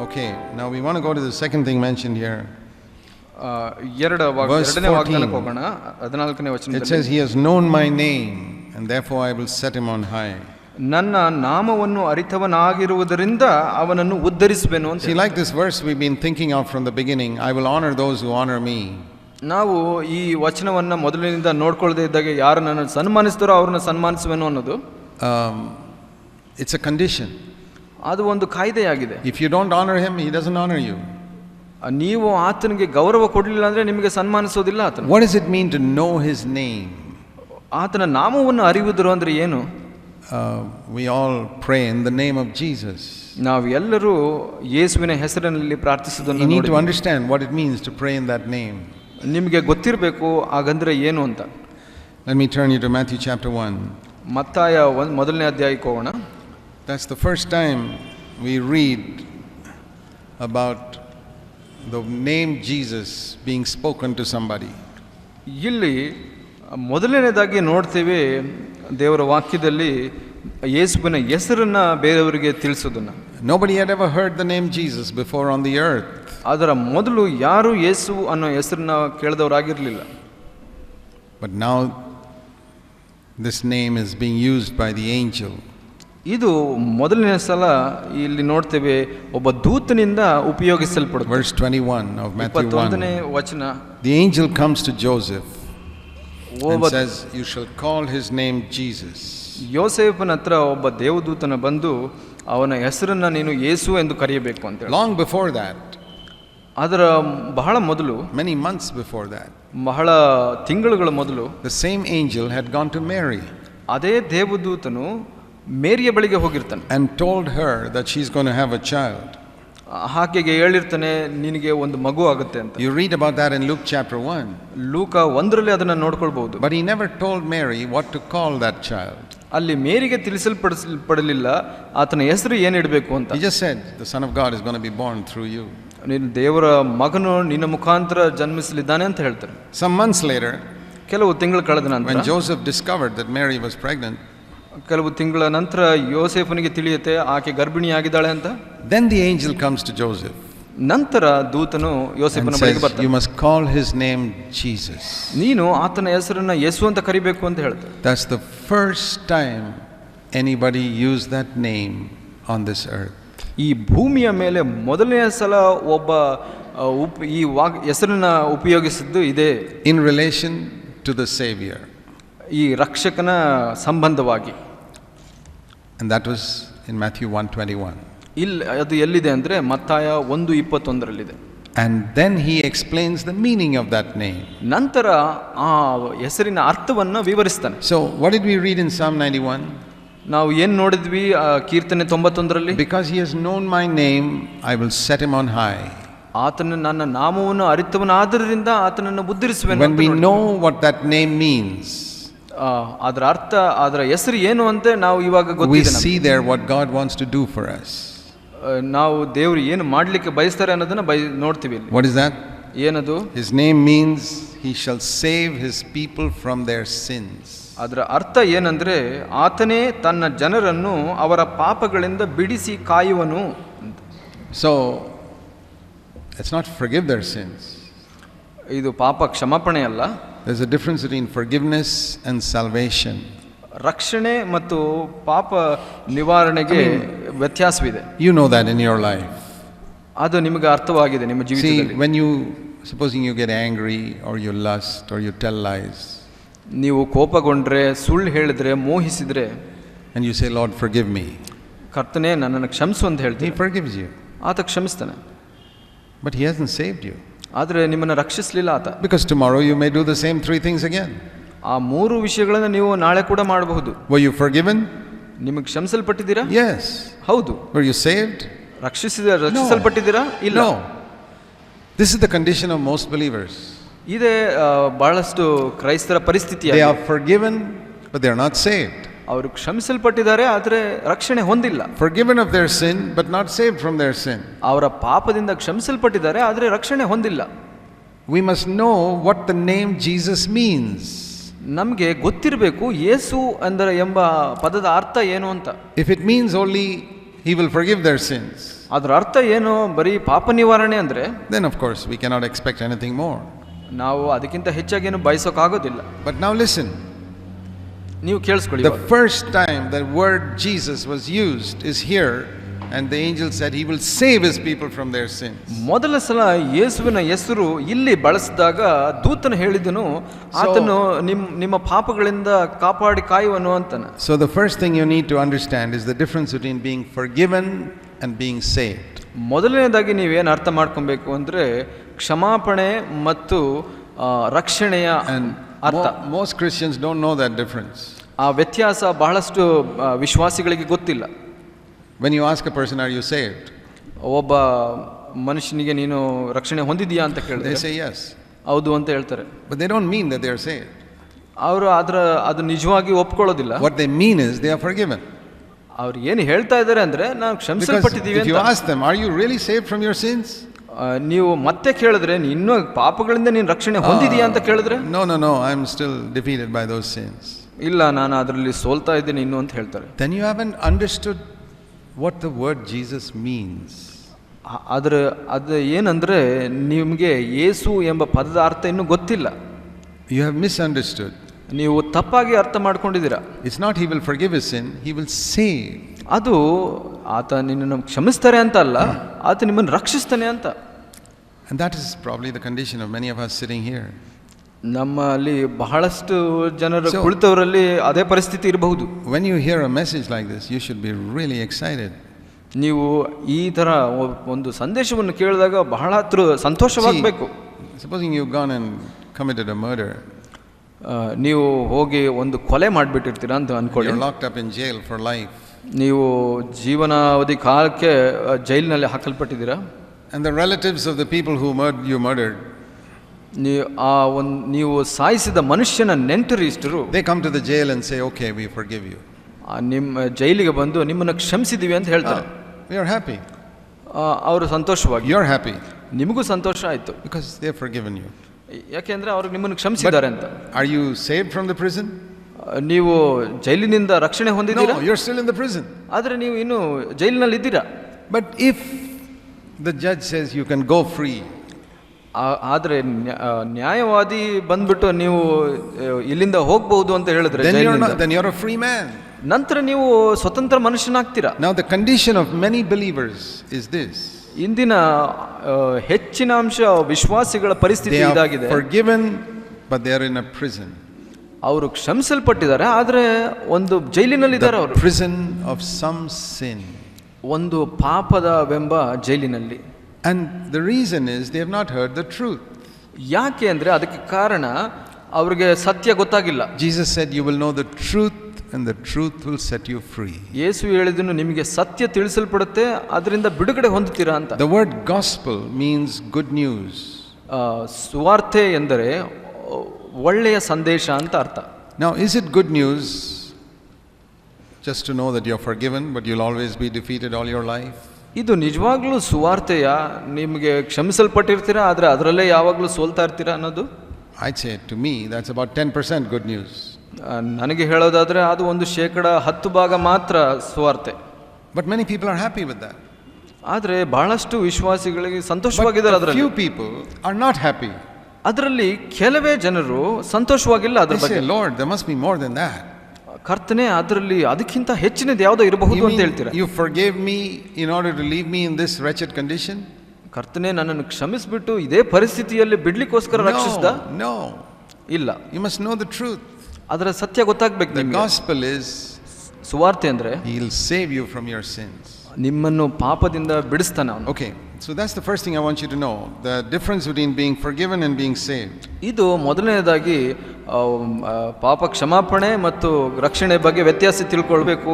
Okay, now we want to go to the second thing mentioned here. ಎರಡನೇ ವಾಗ್ದಾನಕ್ಕೆ ಹೋಗೋಣ. 14ನೇ It ವಚನದಲ್ಲಿ says, He has known my name, and therefore I will set him on high. ನನ್ನ ನಾಮವನ್ನು ಅರಿತವನಾಗಿರುವುದರಿಂದ ಅವನನ್ನು ಉದ್ಧರಿಸುವೆನು ಅಂತ. See, like this verse we've been thinking of from the beginning, I will honor those who honor me. ನಾವು ಈ ವಚನವನ್ನು ಮೊದಲಿನಿಂದ ನೋಡ್ಕೊಳ್ಳದೆ ಇದ್ದಾಗ ಯಾರು ನನ್ನನ್ನು ಸನ್ಮಾನಿಸ್ತಾರೋ ಅವ್ರನ್ನ ಸನ್ಮಾನಿಸುವೆನು ಅನ್ನೋದು It's a condition. ಅದು ಒಂದು ಕಾಯ್ದೆಯಾಗಿದೆ. If you don't honor him, he doesn't honor you. ನೀವು ಆತನಿಗೆ ಗೌರವ ಕೊಡಲಿಲ್ಲ ಅಂದ್ರೆ ನಿಮಗೆ ಸನ್ಮಾನಿಸೋದಿಲ್ಲ ಆತನ. What does it mean to know his name? ಆತನ ನಾಮವನ್ನು ಅರಿಯುವುದು ಅಂದ್ರೆ ಏನು? We all pray in the name of Jesus. ನಾವು ಎಲ್ಲರೂ ಯೇಸುವಿನ ಹೆಸರಿನಲ್ಲಿ ಪ್ರಾರ್ಥಿಸುವುದನ್ನು You need to understand what it means to pray in that name. ನಿಮಗೆ ಗೊತ್ತಿರಬೇಕು ಹಾಗಂದ್ರೆ ಏನು ಅಂತ. Let me turn you to Matthew chapter 1. ಮತ್ತಾಯ ಮೊದಲನೇ ಅಧ್ಯಾಯಕ್ಕೆ ಹೋಗೋಣ. That's the first time we read about the name Jesus being spoken to somebody. ಇಲ್ಲಿ ಮೊದಲನೇದಾಗಿ ನೋಡ್ತೇವೆ ದೇವರ ವಾಕ್ಯದಲ್ಲಿ ಯೇಸುವಿನ ಹೆಸರನ್ನ ಬೇರೆಯವರಿಗೆ ತಿಳಿಸೋದನ್ನ. Nobody had ever heard the name Jesus before on the earth. ಅದರ ಮೊದಲು ಯಾರು ಯೇಸು ಅನ್ನೋ ಹೆಸರನ್ನ ಕೇಳಿದವರಾಗಿರಲಿಲ್ಲ. But now this name is being used by the angel. ಇದು ಮೊದಲನೇ ಸಲ ಇಲ್ಲಿ ನೋಡ್ತೇವೆ ಒಬ್ಬ ದೂತನಿಂದ ಉಪಯೋಗಿಸಲ್ಪಡುತ್ತೆ. Verse 21 of Matthew 1. ವಚನ. The angel comes to Joseph and says, you shall call his name Jesus. ಯೋಸೇಫನ ಹತ್ರ ಒಬ್ಬ ದೇವದೂತನ ಬಂದು ಅವನ ಹೆಸರನ್ನ ನೀನು ಯೇಸು ಎಂದು ಕರೆಯಬೇಕು ಅಂತ ಹೇಳಿ. Long before that, ಅದರ ಬಹಳ ಮೊದಲು, many months before that, ಬಹಳ ತಿಂಗಳುಗಳ ಮೊದಲು, the same angel had gone to Mary. ಅದೇ ದೇವದೂತನು ಮೇರಿಯ ಬಳಿಗೆ ಹೋಗಿರ್ತಾನೆ and told her that she's going to have a child. ಆಕೆಗೆ ಹೇಳಿರ್ತಾನೆ ನಿನಗೆ ಒಂದು ಮಗು ಆಗುತ್ತೆ ಅಂತ. You read about that in Luke chapter 1. ಲೂಕ 1ರಲ್ಲಿ ಅದನ್ನ ನೋಡ್ಕೊಳ್ಬಹುದು. But he never told Mary what to call that child. ಅಲ್ಲಿ ಮೇರಿಗೆ ತಿಳಿಸಲ್ಪಡಲಿಲ್ಲ ಆತನ ಹೆಸರು ಏನು ಇಡಬೇಕು ಅಂತ. He just said the Son of God is going to be born through you. ನೀನು ದೇವರ ಮಗನು ನಿನ್ನ ಮುಖಾಂತರ ಜನ್ಮಿಸಲಿದ್ದಾನೆ ಅಂತ ಹೇಳ್ತಾರೆ. Some months later, ಕೆಲವು ತಿಂಗಳು ಕಳೆದ ನಂತರ, when Joseph discovered that Mary was pregnant, ಕೆಲವು ತಿಂಗಳ ನಂತರ ಯೋಸೇಫನಿಗೆ ತಿಳಿಯುತ್ತೆ ಆಕೆ ಗರ್ಭಿಣಿಯಾಗಿದ್ದಾಳೆ ಅಂತ. then the angel comes to Joseph ನಂತರ ದೂತನು ಯೋಸೇಫನ ಬಳಿಗೆ ಬರ್ತಾನೆ. you must call his name Jesus. ನೀನು ಆತನ ಹೆಸರನ್ನ ಯೇಸು ಅಂತ ಕರಿಬೇಕು ಅಂತ ಹೇಳ್ತಾರೆ. That's the first time anybody used that name on this earth. ಈ ಭೂಮಿಯ ಮೇಲೆ ಮೊದಲನೇ ಸಲ ಒಬ್ಬ ಈ ಹೆಸರನ್ನ ಉಪಯೋಗಿಸಿದ್ದು ಇದೆ. in relation to the Savior. ಈ ರಕ್ಷಕನ ಸಂಬಂಧವಾಗಿ. And that was in Matthew 1:21. ಅದು ಎಲ್ಲಿದೆ ಅಂದ್ರೆ ಮತ್ತಾಯ 1:21ರಲ್ಲಿದೆ. And then he explains the meaning of that name. ನಂತರ ಆ ಹೆಸರಿನ ಅರ್ಥವನ್ನು ವಿವರಿಸ್ತಾನೆ. So what did we read in Psalm 91? ನಾವು ಏನು ನೋಡಿದ್ವಿ ಕೀರ್ತನೆ 91ರಲ್ಲಿ? Because he has known my name, I will set him on high. ಆತನು ನನ್ನ ನಾಮವನ್ನು ಅರಿತವನಾದ್ದರಿಂದ ಆತನನ್ನು ಉದ್ಧರಿಸುವೆನು. When we know what that name means, ಅದರ ಅರ್ಥ, ಅದರ ಹೆಸರು ಏನು ಅಂತ ನಾವು ಇವಾಗ ಗೊತ್ತಿದೆ. we see there what God wants to do for us. ನಾವು ದೇವರು ಏನು ಮಾಡಲಿಕ್ಕೆ ಬಯಸ್ತಾರೆ ಅನ್ನೋದನ್ನ ನೋಡ್ತೀವಿ. What is that? ಏನದು? His name means he shall save his people from their sins. ಅದರ ಅರ್ಥ ಏನಂದ್ರೆ ಆತನೇ ತನ್ನ ಜನರನ್ನು ಅವರ ಪಾಪಗಳಿಂದ ಬಿಡಿಸಿ ಕಾಯುವನು. So it's not forgive their sins. ಇದು ಪಾಪ ಕ್ಷಮಾಪಣೆ ಅಲ್ಲ. There's a difference between forgiveness and salvation. ರಕ್ಷಣೆ ಮತ್ತು ಪಾಪ ನಿವಾರಣೆಗೆ ವ್ಯತ್ಯಾಸವಿದೆ. You know that in your life. ಅದು ನಿಮಗೆ ಅರ್ಥವಾಗಿದೆ ನಿಮ್ಮ ಜೀವಿತದಲ್ಲಿ. See, when you, supposing you get angry or you lust or you tell lies, ನೀವು ಕೋಪಗೊಂಡ್ರೆ, ಸುಳ್ಳು ಹೇಳಿದ್ರೆ, ಮೋಹಿಸಿದ್ರೆ, and you say, Lord, forgive me, ಕರ್ತನೇ ನನ್ನನ್ನು ಕ್ಷಮಿಸು ಅಂತ ಹೇಳ್ತೀವಿ. He forgives you. ಆತ ಕ್ಷಮಿಸ್ತಾನೆ. But He hasn't saved you. ಆದರೆ ನಿಮ್ಮನ್ನು ರಕ್ಷಿಸಲಿಲ್ಲ ಆತ. Because tomorrow you may do the same three things again. ಆ ಮೂರು ವಿಷಯಗಳನ್ನು ನೀವು ನಾಳೆ ಕೂಡ ಮಾಡಬಹುದು. Were you forgiven? ನಿಮಗೆ ಕ್ಷಮಿಸಲ್ಪಟ್ಟಿದ್ದೀರಾ? Yes. ಹೌದು. Were you saved? ರಕ್ಷಿಸಲ್ಪಟ್ಟಿದ್ದೀರಾ? ಇಲ್ಲ. No. This is the condition of most believers. ಇದೇ ಬಹಳಷ್ಟು ಕ್ರೈಸ್ತರ ಪರಿಸ್ಥಿತಿ. They are forgiven, but they are not saved. ಅವರು ಕ್ಷಮಿಸಲ್ಪಟ್ಟಿದ್ದಾರೆ ಆದರೆ ರಕ್ಷಣೆ ಹೊಂದಿಲ್ಲ. Forgiven of their sin, but not saved from their sin. ಅವರ ಪಾಪದಿಂದ ಕ್ಷಮಿಸಲ್ಪಟ್ಟಿದ್ದಾರೆ ಆದರೆ ರಕ್ಷಣೆ ಹೊಂದಿಲ್ಲ. We must know what the name Jesus means. ನಮಗೆ ಗೊತ್ತಿರಬೇಕು ಯೇಸು ಅಂದರೆ ಎಂಬ ಪದದ ಅರ್ಥ ಏನು ಅಂತ. If it means only he will forgive their sins, ಅದರ ಅರ್ಥ ಏನು? ಬರೀ ಪಾಪ ನಿವಾರಣೆ ಅಂದ್ರೆ then of course we cannot expect anything more. ನಾವು ಅದಕ್ಕಿಂತ ಹೆಚ್ಚಾಗಿ ಏನು ಬಯಸೋಕ್ಕಾಗೋದಿಲ್ಲ. But now listen. ನೀವು ಕೇಳಿಸ್ಕೊಳ್ಳಿ. The first time the word Jesus was used is here, and the angel said he will save his people from their sins. ಮೊದಲ ಸಲ ಯೇಸುವಿನ ಹೆಸರು ಇಲ್ಲಿ ಬಳಸಿದಾಗ ದೂತನು ಹೇಳಿದನು, ಆತನು ನಿಮ್ಮ ಪಾಪಗಳಿಂದ ಕಾಪಾಡಿ ಕಾಯುವನು ಅಂತಾನೆ. So the first thing you need to understand is the difference between being forgiven and being saved. ಮೊದಲನೇದಾಗಿ ನೀವೇನು ಅರ್ಥ ಮಾಡ್ಕೊಬೇಕು ಅಂದ್ರೆ ಕ್ಷಮಾಪಣೆ ಮತ್ತು ರಕ್ಷಣೆಯ ಅರ್ಥ. Most Christians don't know that difference. ಆ ವ್ಯತ್ಯಾಸ ಬಹಳಷ್ಟು ವಿಶ್ವಾಸಿಗಳಿಗೆ ಗೊತ್ತಿಲ್ಲ. When you ask a person, are you saved? ಒಬ್ಬ ಮನುಷ್ಯನಿಗೆ ನೀನು ರಕ್ಷಣೆ ಹೊಂದಿದೀಯಾ ಅಂತ ಕೇಳಿದ್ರೆ they say yes. ಹೌದು ಅಂತ ಹೇಳ್ತಾರೆ. But they don't mean that they are saved. ಅವರು ಅದು ನಿಜವಾಗಿ ಒಪ್ಕೊಳ್ಳೋದಿಲ್ಲ. What they mean is they are forgiven. ಅವ್ರು ಏನು ಹೇಳ್ತಾ ಇದ್ದಾರೆ ಅಂದ್ರೆ ನಾವು ಕ್ಷಮಿಸಲ್ಪಟ್ಟಿದ್ದೀವಿ ಅಂತ. If you ask them, are you really saved from your sins? ನೀವು ಮತ್ತೆ ಕೇಳಿದ್ರೆ ಇನ್ನೂ ಪಾಪಗಳಿಂದ ನೀನು ರಕ್ಷಣೆ ಹೊಂದಿದೀಯಾ ಅಂತ ಕೇಳಿದ್ರೆ no, I am still defeated by those sins. ಇಲ್ಲ, ನಾನು ಅದರಲ್ಲಿ ಸೋಲ್ತಾ ಇದ್ದೀನಿ ಇನ್ನು ಅಂತ ಹೇಳ್ತಾರೆ. Then you haven't understood what the word Jesus means. ಅದು ಏನಂದ್ರೆ ನಿಮಗೆ ಯೇಸು ಎಂಬ ಪದದ ಅರ್ಥ ಇನ್ನೂ ಗೊತ್ತಿಲ್ಲ. You have misunderstood. ನೀವು ತಪ್ಪಾಗಿ ಅರ್ಥ ಮಾಡ್ಕೊಂಡಿದ್ದೀರಾ. It's not he will forgive his sin, he will save. ಅದು ಆತ ನಿನ್ನನ್ನು ಕ್ಷಮಿಸ್ತಾರೆ ಅಂತ ಅಲ್ಲ, ಆತ ನಿಮ್ಮನ್ನು ರಕ್ಷಿಸ್ತಾನೆ ಅಂತ. And that is probably the condition of many of us sitting here. ನಮ್ಮಲ್ಲಿ ಬಹಳಷ್ಟು ಜನರು ಕುಳಿತವರಲ್ಲಿ ಅದೇ ಪರಿಸ್ಥಿತಿ ಇರಬಹುದು. When you hear a message like this, you should be really excited. ನೀವು ಈ ತರ ಒಂದು ಸಂದೇಶವನ್ನು ಕೇಳಿದಾಗ ಬಹಳ ಸಂತೋಷವಾಗಬೇಕು. Supposing you've gone and committed a murder. ನೀವು ಹೋಗಿ ಒಂದು ಕೊಲೆ ಮಾಡಿಬಿಟ್ಟಿರ್ತೀರಾ ಅಂತ ಅನ್ಕೊಳ್ಳಿ. You're locked up in jail for life. ನೀವು ಜೀವನಾವಧಿ ಕಾಲಕ್ಕೆ ಜೈಲಿನಲ್ಲಿ ಹಾಕಲ್ಪಟ್ಟಿದ್ದೀರಾ. And the relatives of the people who you murdered, ನೀವು ಸಾಯಿಸಿದ ಮನುಷ್ಯನ ನೆಂಟರಿಷ್ಟರು they come to the jail and say, okay, we forgive you. ನಿಮ್ಮ ಜೈಲಿಗೆ ಬಂದು ನಿಮ್ಮನ್ನು ಕ್ಷಮಿಸಿದೀವಿ ಅಂತ ಹೇಳ್ತಾರೆ. We are happy. ಅವರು ಸಂತೋಷವಾಗಿ. You're happy. ನಿಮಗೂ ಸಂತೋಷ ಆಯ್ತು. Because they have forgiven you. ಯಾಕೆಂದ್ರೆ ಅವರು ನಿಮ್ಮನ್ನು ಕ್ಷಮಿಸಿದ್ದಾರೆ ಅಂತ. Are you saved from the prison? ನೀವು ಜೈಲಿನಿಂದ ರಕ್ಷಣೆ ಹೊಂದಿದ್ದೀರಾ? No, you're still in the prison. ಆದ್ರೆ ನೀವು ಇನ್ನು ಜೈಲಿನಲ್ಲಿ ಇದ್ದೀರಾ. But if the judge says you can go free, ಆದ್ರೆ ನ್ಯಾಯವಾದಿ ಬಂದ್ಬಿಟ್ಟು ನೀವು ಇಲ್ಲಿಂದ ಹೋಗಬಹುದು ಅಂತ ಹೇಳಿದ್ರೆ then you're a free man. ನಂತರ ನೀವು ಸ್ವತಂತ್ರ ಮನುಷ್ಯನಾಗ್ತೀರಾ. Now the condition of many believers is this. ಇಂದಿನ ಹೆಚ್ಚಿನ ಅಂಶ ವಿಶ್ವಾಸಿಗಳ ಪರಿಸ್ಥಿತಿ ಇದಾಗಿದೆ. Forgiven but they are in a prison. ಅವರು ಕ್ಷಮಿಸಲ್ಪಟ್ಟಿದ್ದಾರೆ, ಆದ್ರೆ ಒಂದು ಜೈಲಿನಲ್ಲಿ ಇದ್ದಾರೆ. ಅವರು prison of some sin. ಒಂದು ಪಾಪದವೆಂಬ ಜೈಲಿನಲ್ಲಿ. And the reason is they have not heard the truth. ಯಾಕೆ ಅಂದ್ರೆ ಅದಕ್ಕೆ ಕಾರಣ ಅವರಿಗೆ ಸತ್ಯ ಗೊತ್ತಾಗಿಲ್ಲ. Jesus said you will know the truth and the truth will set you free. ಯೇಸು ಹೇಳಿದನು ನಿಮಗೆ ಸತ್ಯ ತಿಳಿಸಲ್ಪಡುತ್ತೆ, ಅದರಿಂದ ಬಿಡುಗಡೆ ಹೊಂದುತ್ತೀರಾ ಅಂತ. The word gospel means good news. ಸುವಾರ್ತೆ ಎಂದರೆ ಒಳ್ಳೆಯ ಸಂದೇಶ ಅಂತ ಅರ್ಥ. Now is it good news just to know that you're forgiven but you'll always be defeated all your life? ಇದು ನಿಜವಾಗ್ಲೂ ಸುವಾರ್ತೆಯ? ನಿಮಗೆ ಕ್ಷಮಿಸಲ್ಪಟ್ಟಿರ್ತೀರಾ, ಆದರೆ ಅದರಲ್ಲೇ ಯಾವಾಗಲೂ ಸೋಲ್ತಾ ಇರ್ತೀರಾ ಅನ್ನೋದು? I'd say to me that's about 10% good news. ನನಗೆ ಹೇಳೋದಾದ್ರೆ ಅದು ಒಂದು 10% ಮಾತ್ರ ಸುವಾರ್ತೆ. But many people are happy with that. ಆದರೆ ಬಹಳಷ್ಟು ವಿಶ್ವಾಸಿಗಳಿಗೆ ಸಂತೋಷವಾಗಿದ್ದಾರೆ. ಅದರಲ್ಲಿ few people are not happy. ಅದರಲ್ಲಿ ಕೆಲವೇ ಜನರು ಸಂತೋಷವಾಗಿಲ್ಲ. ಅದರ ಬಗ್ಗೆ Lord, there must be more than that. ಕರ್ತನೆ, ಅದರಲ್ಲಿ ಅದಕ್ಕಿಂತ ಹೆಚ್ಚಿನದು ಯಾವುದೋ ಇರಬಹುದು ಅಂತ ಹೇಳ್ತೀರಾ? You forgave me in order to leave me in this wretched condition? ಕರ್ತನೆ, ನನ್ನನ್ನು ಕ್ಷಮಿಸಿಬಿಟ್ಟು ಇದೇ ಪರಿಸ್ಥಿತಿಯಲ್ಲಿ ಬಿಡ್ಲಿಕ್ಕೋಸ್ಕರ ರಕ್ಷಿಸಿದ? No. ಇಲ್ಲ. You must know the truth. ಅದರ ಸತ್ಯ ಗೊತ್ತಾಗಬೇಕು. The gospel is ಸುವಾರ್ತೆ ಅಂದ್ರೆ he'll save you from your sins. ನಿಮ್ಮನ್ನು ಪಾಪದಿಂದ ಬಿಡಿಸ್ತಾನೆ ಅವನು. Okay, so that's the first thing I want you to know, the difference between being forgiven and being saved. ಇದು ಮೊದಲನೇದಾಗಿ ಪಾಪ ಕ್ಷಮಾಪಣೆ ಮತ್ತು ರಕ್ಷಣೆ ಬಗ್ಗೆ ವ್ಯತ್ಯಾಸ ತಿಳ್ಕೊಳ್ಬೇಕು.